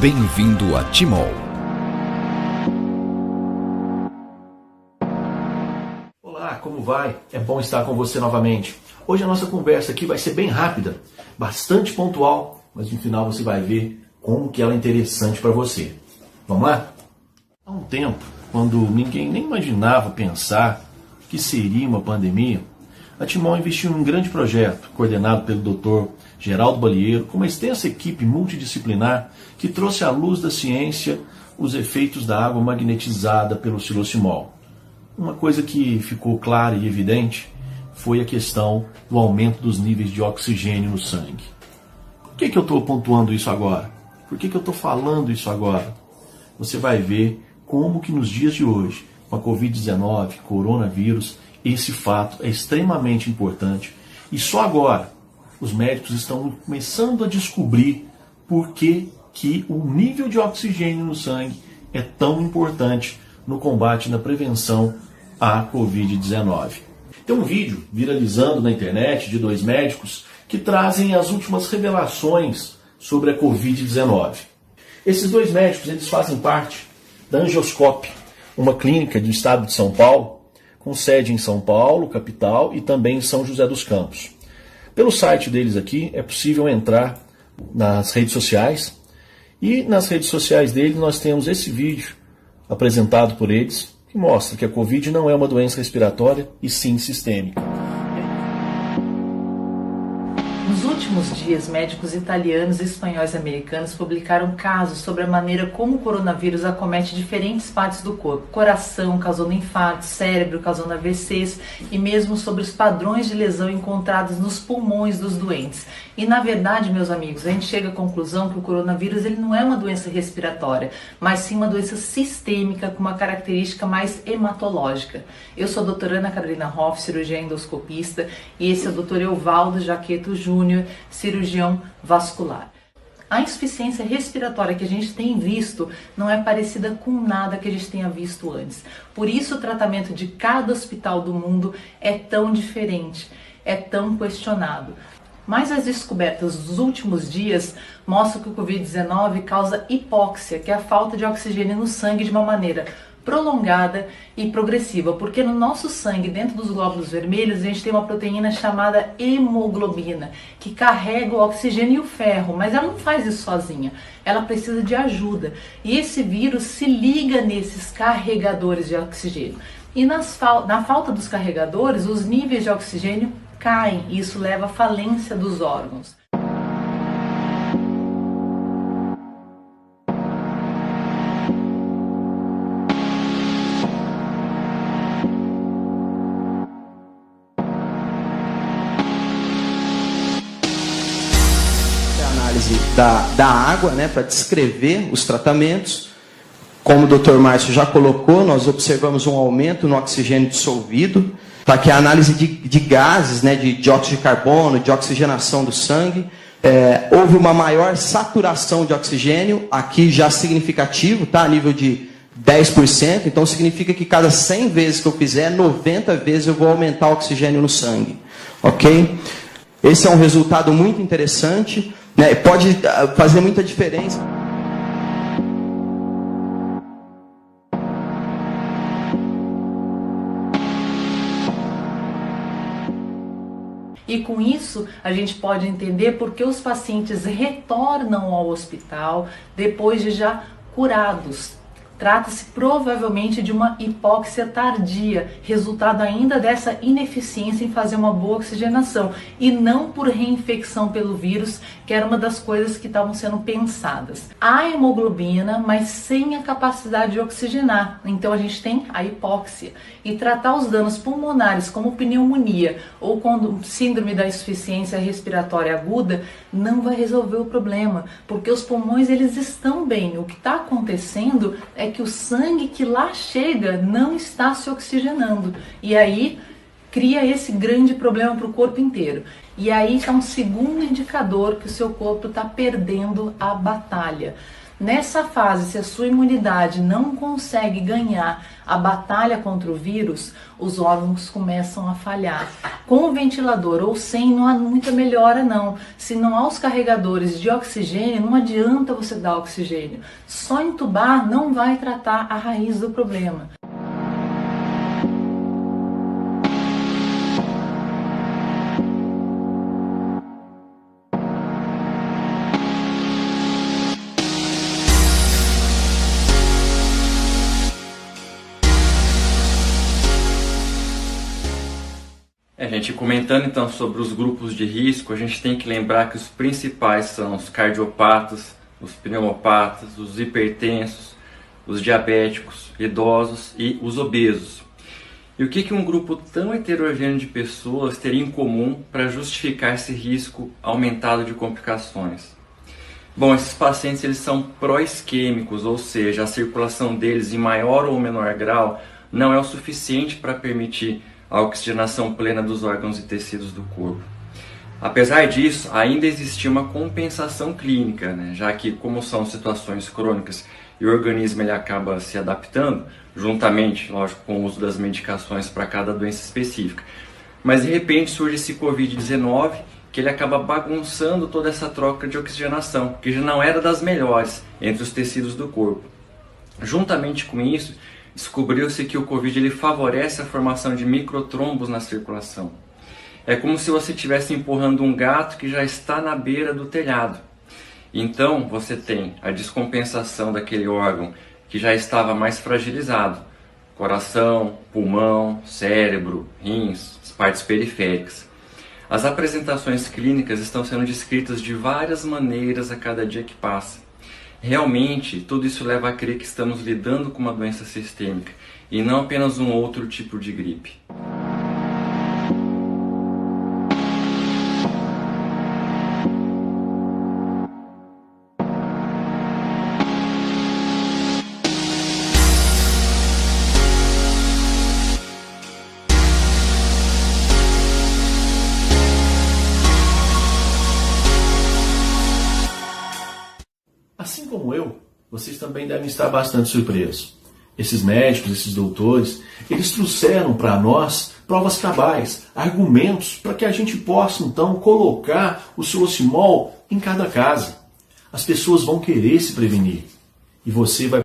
Bem-vindo a Timol. Olá, como vai? É bom estar com você novamente. Hoje a nossa conversa aqui vai ser bem rápida, bastante pontual, mas no final você vai ver como que ela é interessante para você. Vamos lá? Há um tempo, quando ninguém nem imaginava pensar que seria uma pandemia, a Timol investiu em um grande projeto, coordenado pelo Dr. Geraldo Balieiro, com uma extensa equipe multidisciplinar que trouxe à luz da ciência os efeitos da água magnetizada pelo xilocimol. Uma coisa que ficou clara e evidente foi a questão do aumento dos níveis de oxigênio no sangue. Por que eu estou pontuando isso agora? Por que eu estou falando isso agora? Você vai ver como que nos dias de hoje, com a Covid-19, coronavírus, esse fato é extremamente importante. E só agora os médicos estão começando a descobrir por que o nível de oxigênio no sangue é tão importante no combate e na prevenção à Covid-19. Tem um vídeo viralizando na internet de dois médicos que trazem as últimas revelações sobre a Covid-19. Esses dois médicos eles fazem parte da Angioscope, uma clínica do estado de São Paulo, com sede em São Paulo, capital, e também em São José dos Campos. Pelo site deles aqui é possível entrar nas redes sociais, e nas redes sociais deles nós temos esse vídeo apresentado por eles, que mostra que a Covid não é uma doença respiratória, e sim sistêmica. Nos últimos dias, médicos italianos, espanhóis e americanos publicaram casos sobre a maneira como o coronavírus acomete diferentes partes do corpo. Coração, causando infartos, cérebro, causando AVCs e mesmo sobre os padrões de lesão encontrados nos pulmões dos doentes. E na verdade, meus amigos, a gente chega à conclusão que o coronavírus ele não é uma doença respiratória, mas sim uma doença sistêmica com uma característica mais hematológica. Eu sou a doutora Ana Carolina Hoff, cirurgiã endoscopista, e esse é o doutor Evaldo Jaqueto Júnior, cirurgião vascular. A insuficiência respiratória que a gente tem visto não é parecida com nada que a gente tenha visto antes. Por isso o tratamento de cada hospital do mundo é tão diferente, é tão questionado. Mas as descobertas dos últimos dias mostram que o Covid-19 causa hipóxia, que é a falta de oxigênio no sangue de uma maneira prolongada e progressiva, porque no nosso sangue, dentro dos glóbulos vermelhos, a gente tem uma proteína chamada hemoglobina, que carrega o oxigênio e o ferro, mas ela não faz isso sozinha, ela precisa de ajuda. E esse vírus se liga nesses carregadores de oxigênio. E na falta dos carregadores, os níveis de oxigênio caem, e isso leva à falência dos órgãos. Da água, né, para descrever os tratamentos. Como o Dr. Márcio já colocou, nós observamos um aumento no oxigênio dissolvido. Tá aqui a análise de gases, né, de dióxido de carbono, de oxigenação do sangue. Houve uma maior saturação de oxigênio, aqui já significativo, tá, a nível de 10%. Então significa que cada 100 vezes que eu fizer, 90 vezes eu vou aumentar o oxigênio no sangue. Ok? Esse é um resultado muito interessante, né? Pode fazer muita diferença. E com isso, a gente pode entender por que os pacientes retornam ao hospital depois de já curados. Trata-se provavelmente de uma hipóxia tardia, resultado ainda dessa ineficiência em fazer uma boa oxigenação, e não por reinfecção pelo vírus, que era uma das coisas que estavam sendo pensadas. Há hemoglobina, mas sem a capacidade de oxigenar, então a gente tem a hipóxia. E tratar os danos pulmonares, como pneumonia ou síndrome da insuficiência respiratória aguda, não vai resolver o problema, porque os pulmões eles estão bem. O que está acontecendo é que o sangue que lá chega não está se oxigenando, e aí cria esse grande problema para o corpo inteiro. E aí está um segundo indicador que o seu corpo está perdendo a batalha. Nessa fase, se a sua imunidade não consegue ganhar a batalha contra o vírus, os órgãos começam a falhar. Com o ventilador ou sem, não há muita melhora não. Se não há os carregadores de oxigênio, não adianta você dar oxigênio. Só entubar não vai tratar a raiz do problema. Gente, comentando então sobre os grupos de risco, a gente tem que lembrar que os principais são os cardiopatas, os pneumopatas, os hipertensos, os diabéticos, idosos e os obesos. E o que um grupo tão heterogêneo de pessoas teria em comum para justificar esse risco aumentado de complicações? Bom, esses pacientes eles são pró-isquêmicos, ou seja, a circulação deles em maior ou menor grau não é o suficiente para permitir a oxigenação plena dos órgãos e tecidos do corpo. Apesar disso, ainda existia uma compensação clínica, já que como são situações crônicas e o organismo ele acaba se adaptando, juntamente, lógico, com o uso das medicações para cada doença específica. Mas de repente surge esse Covid-19 que ele acaba bagunçando toda essa troca de oxigenação, que já não era das melhores entre os tecidos do corpo. Juntamente com isso, descobriu-se que o Covid ele favorece a formação de microtrombos na circulação. É como se você estivesse empurrando um gato que já está na beira do telhado. Então você tem a descompensação daquele órgão que já estava mais fragilizado. Coração, pulmão, cérebro, rins, as partes periféricas. As apresentações clínicas estão sendo descritas de várias maneiras a cada dia que passa. Realmente, tudo isso leva a crer que estamos lidando com uma doença sistêmica e não apenas um outro tipo de gripe. Assim como eu, vocês também devem estar bastante surpresos. Esses médicos, esses doutores, eles trouxeram para nós provas cabais, argumentos para que a gente possa então colocar o Sulocimol em cada casa. As pessoas vão querer se prevenir e você vai